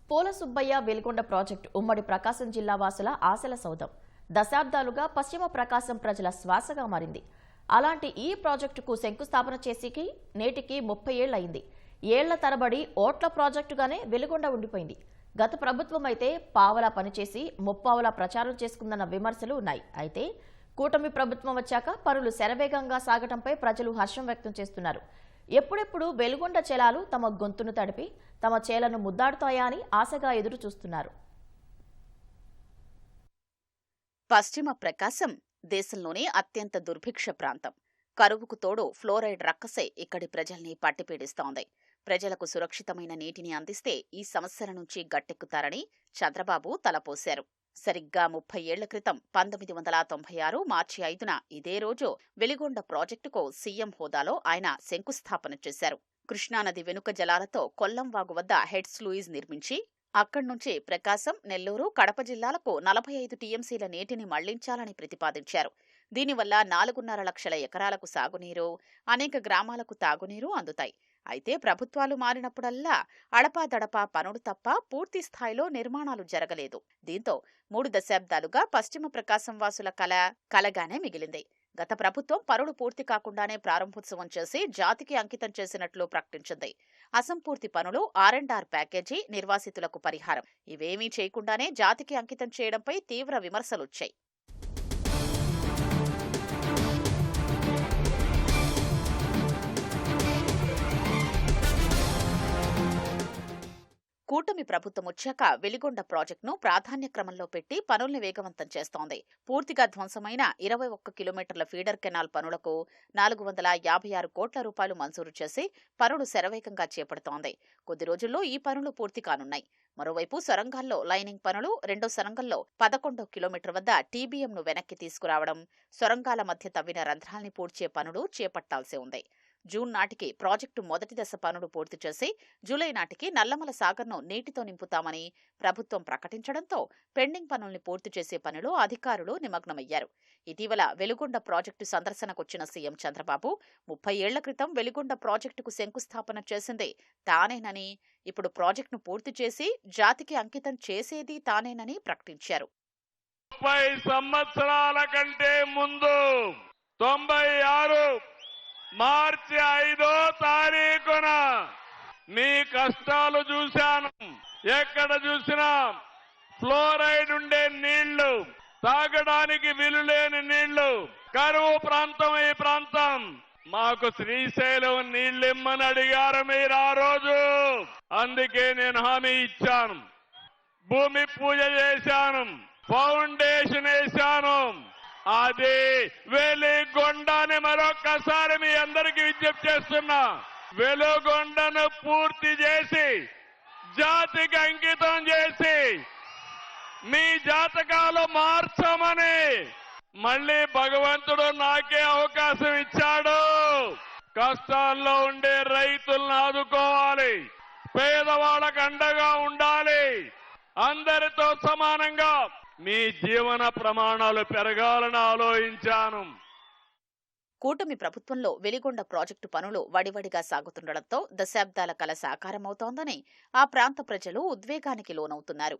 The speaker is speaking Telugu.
పోల సుబ్బయ్య వెలుగొండ ప్రాజెక్టు ఉమ్మడి ప్రకాశం జిల్లా వాసుల ఆశల సౌధం. దశాబ్దాలుగా పశ్చిమ ప్రకాశం ప్రజల శ్వాసగా మారింది. అలాంటి ఈ ప్రాజెక్టుకు శంకుస్థాపన చేసి నేటికి 30 ఏళ్లయింది. ఏళ్ల తరబడి ఓట్ల ప్రాజెక్టుగానే వెలుగొండ ఉండిపోయింది. గత ప్రభుత్వం అయితే పావలా పనిచేసి ముప్పావలా ప్రచారం చేసుకుందన్న విమర్శలు ఉన్నాయి. అయితే కూటమి ప్రభుత్వం వచ్చాక పనులు శరవేగంగా సాగటంపై ప్రజలు హర్షం వ్యక్తం చేస్తున్నారు. ఎప్పుడెప్పుడు వెలుగొండ జలాలు తమ గొంతును తడిపి తమ చేలను ముద్దాడుతాయా అని ఆశగా ఎదురు చూస్తున్నారు. పశ్చిమ ప్రకాశం దేశంలోనే అత్యంత దుర్భిక్ష ప్రాంతం. కరువుకు తోడు ఫ్లోరైడ్ రక్కసే ఇక్కడి ప్రజల్ని పట్టిపీడిస్తోంది. ప్రజలకు సురక్షితమైన నీటిని అందిస్తే ఈ సమస్యల నుంచి గట్టెక్కుతారని చంద్రబాబు తలపోశారు. సరిగ్గా 30 ఏళ్ల క్రితం 1996 మార్చి 5న ఇదే రోజు వెలిగొండ ప్రాజెక్టుకు సీఎం హోదాలో ఆయన శంకుస్థాపన చేశారు. కృష్ణానది వెనుక జలాలతో కొల్లం వాగు వద్ద హెడ్ స్లూయిస్ నిర్మించి అక్కడ్నుంచి ప్రకాశం, నెల్లూరు, కడప జిల్లాలకు 45 టీఎంసీల నీటిని మళ్లించాలని ప్రతిపాదించారు. దీనివల్ల 4.5 లక్షల ఎకరాలకు సాగునీరు, అనేక గ్రామాలకు తాగునీరు అందుతాయి. అయితే ప్రభుత్వాలు మారినప్పుడల్లా అడపాదడపా పనులు తప్ప పూర్తి స్థాయిలో నిర్మాణాలు జరగలేదు. దీంతో 3 దశాబ్దాలుగా పశ్చిమ ప్రకాశం వాసుల కలగానే మిగిలింది. గత ప్రభుత్వం పనులు పూర్తి కాకుండానే ప్రారంభోత్సవం చేసి జాతికి అంకితం చేసినట్లు ప్రకటించింది. అసంపూర్తి పనులు, R&R ప్యాకేజీ, నిర్వాసితులకు పరిహారం ఇవేమీ చేయకుండానే జాతికి అంకితం చేయడంపై తీవ్ర విమర్శలొచ్చాయి. కూటమి ప్రభుత్వం వచ్చాక వెలిగొండ ప్రాజెక్టును ప్రాధాన్య క్రమంలో పెట్టి పనుల్ని వేగవంతం చేస్తోంది. పూర్తిగా ధ్వంసమైన 21 కిలోమీటర్ల ఫీడర్ కెనాల్ పనులకు 456 కోట్ల రూపాయలు మంజూరు చేసి పనులు శరవేగంగా చేపడుతోంది. కొద్ది రోజుల్లో ఈ పనులు పూర్తి కానున్నాయి. మరోవైపు సొరంగాల్లో లైనింగ్ పనులు, రెండో సొరంగంలో 11 కిలోమీటర్ వద్ద టీబీఎంను వెనక్కి తీసుకురావడం, సొరంగాల మధ్య తవ్విన రంధ్రాల్ని పూడ్చే పనులు చేపట్టాల్సి ఉంది. జూన్ నాటికి ప్రాజెక్టు మొదటి దశ పనులు పూర్తి చేసి జూలై నాటికి నల్లమల సాగర్ను నీటితో నింపుతామని ప్రభుత్వం ప్రకటించడంతో పెండింగ్ పనుల్ని పూర్తి చేసే పనిలో అధికారులు నిమగ్నమయ్యారు. ఇటీవల వెలుగొండ ప్రాజెక్టు సందర్శనకొచ్చిన సీఎం చంద్రబాబు 30 ఏళ్ల క్రితం వెలుగొండ ప్రాజెక్టుకు శంకుస్థాపన చేసింది తానేనని, ఇప్పుడు ప్రాజెక్టును పూర్తి చేసి జాతికి అంకితం చేసేది తానేనని ప్రకటించారు. 30 సంవత్సరాల కంటే ముందు 96 మార్చి 5వ తారీఖున మీ కష్టాలు చూశాను. ఎక్కడ చూసినా ఫ్లోరైడ్ ఉండే నీళ్లు, తాగడానికి విలులేని నీళ్లు, కరువు ప్రాంతం ఈ ప్రాంతం. మాకు శ్రీశైలం నీళ్ళిమ్మని అడిగారు మీరు ఆ రోజు. అందుకే నేను హామీ ఇచ్చాను, భూమి పూజ చేశాను, ఫౌండేషన్ వేశాను. అది వెలుగొండని మరొక్కసారి మీ అందరికీ విజ్ఞప్తి చేస్తున్నా. వెలుగొండను పూర్తి చేసి జాతికి అంకితం చేసి మీ జాతకాలు మార్చమని మళ్ళీ భగవంతుడు నాకే అవకాశం ఇచ్చాడు. కష్టాల్లో ఉండే రైతులను ఆదుకోవాలి, పేదవాళ్ళకు అండగా ఉండాలి, అందరితో సమానంగా మీ జీవన ప్రమాణాలు పెరగాలని ఆలోచించాను. కూటమి ప్రభుత్వంలో వెలిగొండ ప్రాజెక్టు పనులు వడివడిగా సాగుతుండటంతో దశాబ్దాల కల సాకారమవుతోందని ఆ ప్రాంత ప్రజలు ఉద్వేగానికి లోనవుతున్నారు.